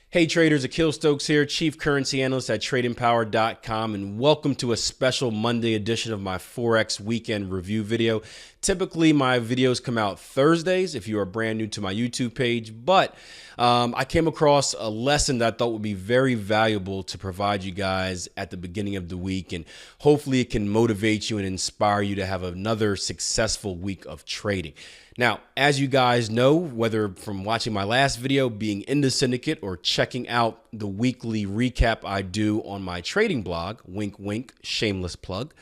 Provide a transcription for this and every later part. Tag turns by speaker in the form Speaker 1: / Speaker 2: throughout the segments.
Speaker 1: Hey traders, Akil Stokes here, Chief Currency Analyst at TradingPower.com, and welcome to a special Monday edition of my Forex Weekend Review video. Typically, my videos come out Thursdays if you are brand new to my YouTube page, but I came across a lesson that I thought would be very valuable to provide you guys at the beginning of the week, and hopefully it can motivate you and inspire you to have another successful week of trading. Now, as you guys know, whether from watching my last video, being in the syndicate, or checking out the weekly recap I do on my trading blog, wink, wink, shameless plug,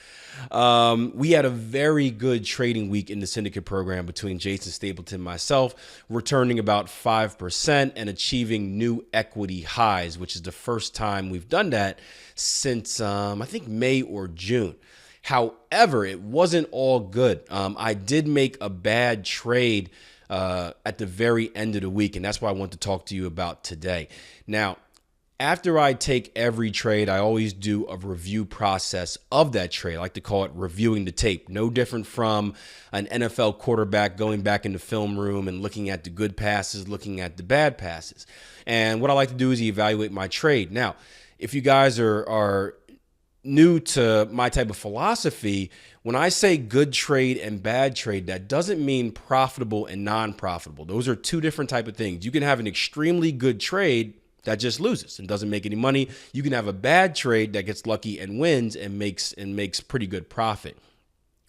Speaker 1: we had a very good trading week in the syndicate program between Jason Stapleton and myself, returning about 5% and achieving new equity highs, which is the first time we've done that since, I think, May or June. However, it wasn't all good. I did make a bad trade at the very end of the week, and that's what I want to talk to you about today. Now, after I take every trade, I always do a review process of that trade. I like to call it reviewing the tape. No different from an NFL quarterback going back in the film room and looking at the good passes, looking at the bad passes. And what I like to do is evaluate my trade. Now, if you guys are new to my type of philosophy, when I say good trade and bad trade, that doesn't mean profitable and non-profitable. Those are two different type of things. You can have an extremely good trade that just loses and doesn't make any money. You can have a bad trade that gets lucky and wins and makes pretty good profit.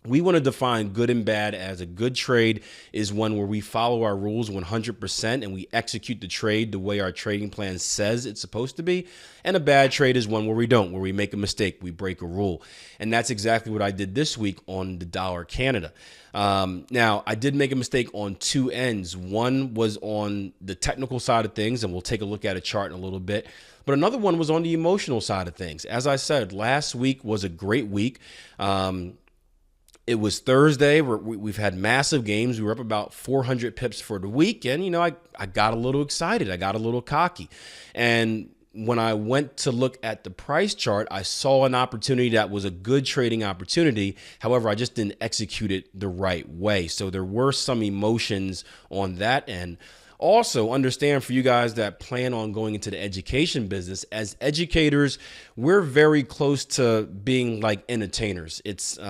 Speaker 1: We want to define good and bad as a good trade is one where we follow our rules 100% and we execute the trade the way our trading plan says it's supposed to be. And a bad trade is one where we don't, where we make a mistake, we break a rule. And that's exactly what I did this week on the dollar Canada. Now, I did make a mistake on two ends. One was on the technical side of things, and we'll take a look at a chart in a little bit. But another one was on the emotional side of things. As I said, last week was a great week. It was Thursday. We've had massive games. We were up about 400 pips for the week. And, you know, I got a little excited. I got a little cocky. And when I went to look at the price chart, I saw an opportunity that was a good trading opportunity. However, I just didn't execute it the right way. So there were some emotions on that end. Also, understand for you guys that plan on going into the education business, as educators, we're very close to being like entertainers. It's,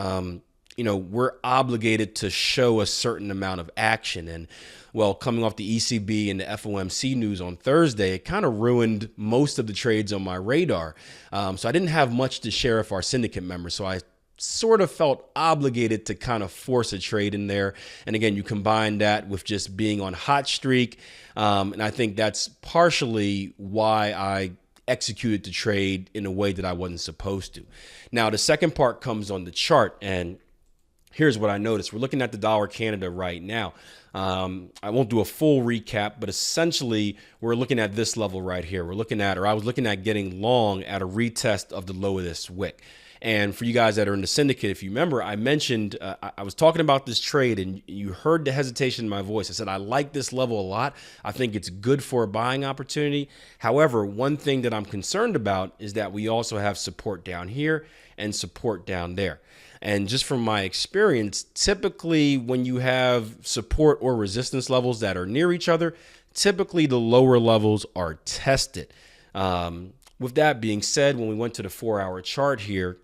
Speaker 1: you know, we're obligated to show a certain amount of action. And well, coming off the ECB and the FOMC news on Thursday, it kind of ruined most of the trades on my radar. So I didn't have much to share with our syndicate members. So I sort of felt obligated to kind of force a trade in there. And again, you combine that with just being on hot streak. And I think that's partially why I executed the trade in a way that I wasn't supposed to. Now, the second part comes on the chart, and here's what I noticed. We're looking at the dollar Canada right now. I won't do a full recap, but essentially we're looking at this level right here. We're looking at, or I was looking at getting long at a retest of the low of this wick. And for you guys that are in the syndicate, if you remember, I mentioned, I was talking about this trade and you heard the hesitation in my voice. I said, I like this level a lot. I think it's good for a buying opportunity. However, one thing that I'm concerned about is that we also have support down here and support down there. And just from my experience, typically when you have support or resistance levels that are near each other, typically the lower levels are tested. With that being said, when we went to the 4-hour chart here,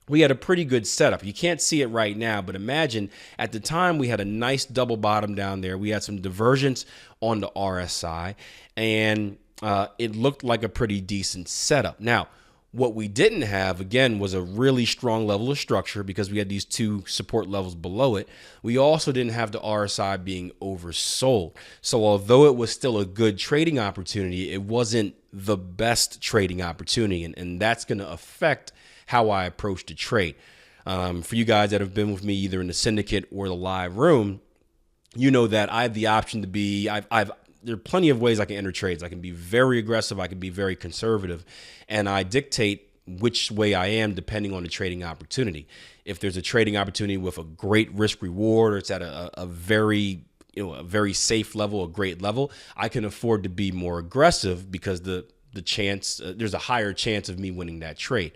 Speaker 1: we had a pretty good setup. You can't see it right now, but imagine at the time we had a nice double bottom down there. We had some divergence on the RSI, and it looked like a pretty decent setup. Now, what we didn't have, again, was a really strong level of structure because we had these two support levels below it. We also didn't have the RSI being oversold. So although it was still a good trading opportunity, it wasn't the best trading opportunity. And that's going to affect how I approach the trade. For you guys that have been with me either in the syndicate or the live room, you know that I have the option to be, there are plenty of ways I can enter trades. I can be very aggressive. I can be very conservative. And I dictate which way I am depending on the trading opportunity. If there's a trading opportunity with a great risk reward, or it's at a very safe level, a great level, I can afford to be more aggressive because the chance, there's a higher chance of me winning that trade.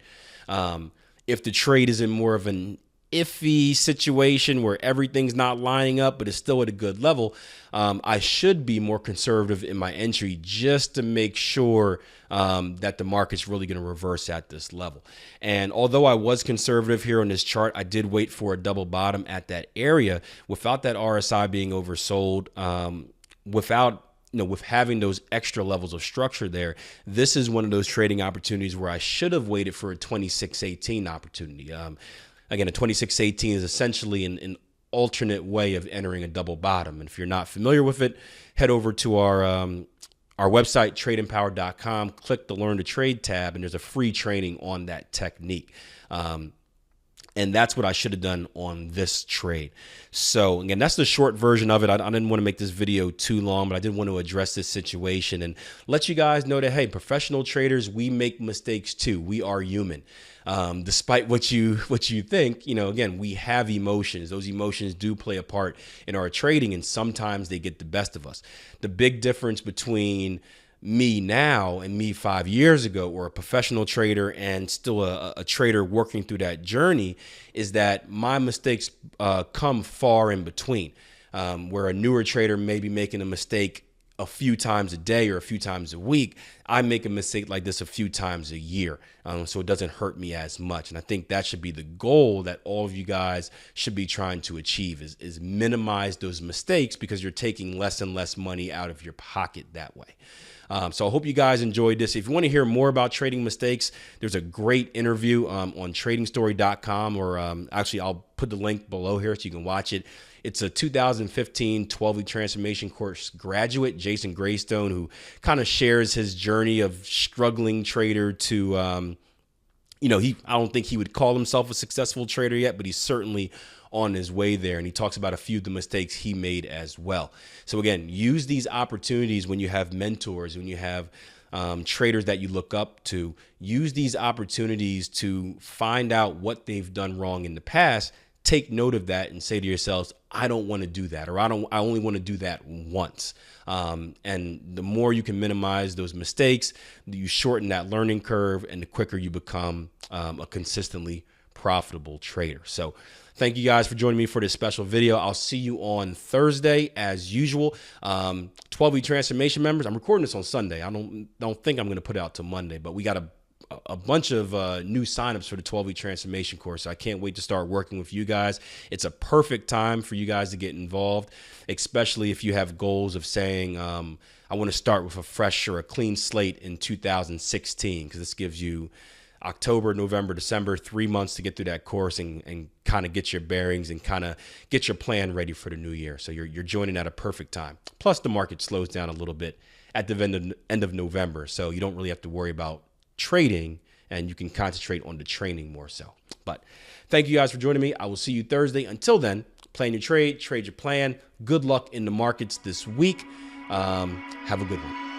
Speaker 1: If the trade is in more of an iffy situation where everything's not lining up, but it's still at a good level, I should be more conservative in my entry just to make sure that the market's really going to reverse at this level. And although I was conservative here on this chart, I did wait for a double bottom at that area without that RSI being oversold, with having those extra levels of structure there. This is one of those trading opportunities where I should have waited for a 2618 opportunity. Again, a 2618 is essentially an alternate way of entering a double bottom. And if you're not familiar with it, head over to our website, tradingpower.com, click the Learn to Trade tab, and there's a free training on that technique. And that's what I should have done on this trade. So again, that's the short version of it. I didn't want to make this video too long, but I did want to address this situation and let you guys know that, hey, professional traders, we make mistakes too. We are human. Despite what you think, again, we have emotions. Those emotions do play a part in our trading, and sometimes they get the best of us. The big difference between me now and me 5 years ago, or a professional trader and still a trader working through that journey, is that my mistakes come far in between. Where a newer trader may be making a mistake a few times a day or a few times a week, I make a mistake like this a few times a year. So it doesn't hurt me as much. And I think that should be the goal that all of you guys should be trying to achieve, is minimize those mistakes, because you're taking less and less money out of your pocket that way. So I hope you guys enjoyed this. If you want to hear more about trading mistakes, there's a great interview on tradingstory.com, or actually I'll put the link below here so you can watch it. It's a 2015 12-week transformation course graduate, Jason Greystone, who kind of shares his journey of struggling trader to, I don't think he would call himself a successful trader yet, but he's certainly on his way there. And he talks about a few of the mistakes he made as well. So again, use these opportunities when you have mentors, when you have traders that you look up to. Use these opportunities to find out what they've done wrong in the past. Take note of that and say to yourselves, I don't want to do that, or I only want to do that once. And the more you can minimize those mistakes, you shorten that learning curve, and the quicker you become a consistently profitable trader. So thank you guys for joining me for this special video. I'll see you on Thursday as usual. 12-week transformation members, I'm recording this on Sunday. I don't think I'm going to put it out till Monday, but we got a bunch of new signups for the 12-week transformation course. So I can't wait to start working with you guys. It's a perfect time for you guys to get involved, especially if you have goals of saying, I want to start with a fresh or a clean slate in 2016, because this gives you October, November, December, 3 months to get through that course and kind of get your bearings and kind of get your plan ready for the new year. So you're joining at a perfect time. Plus the market slows down a little bit at the end of November. So you don't really have to worry about trading, and you can concentrate on the training more so. But thank you guys for joining me. I will see you Thursday. Until then, plan your trade your plan. Good luck in the markets this week. Have a good one.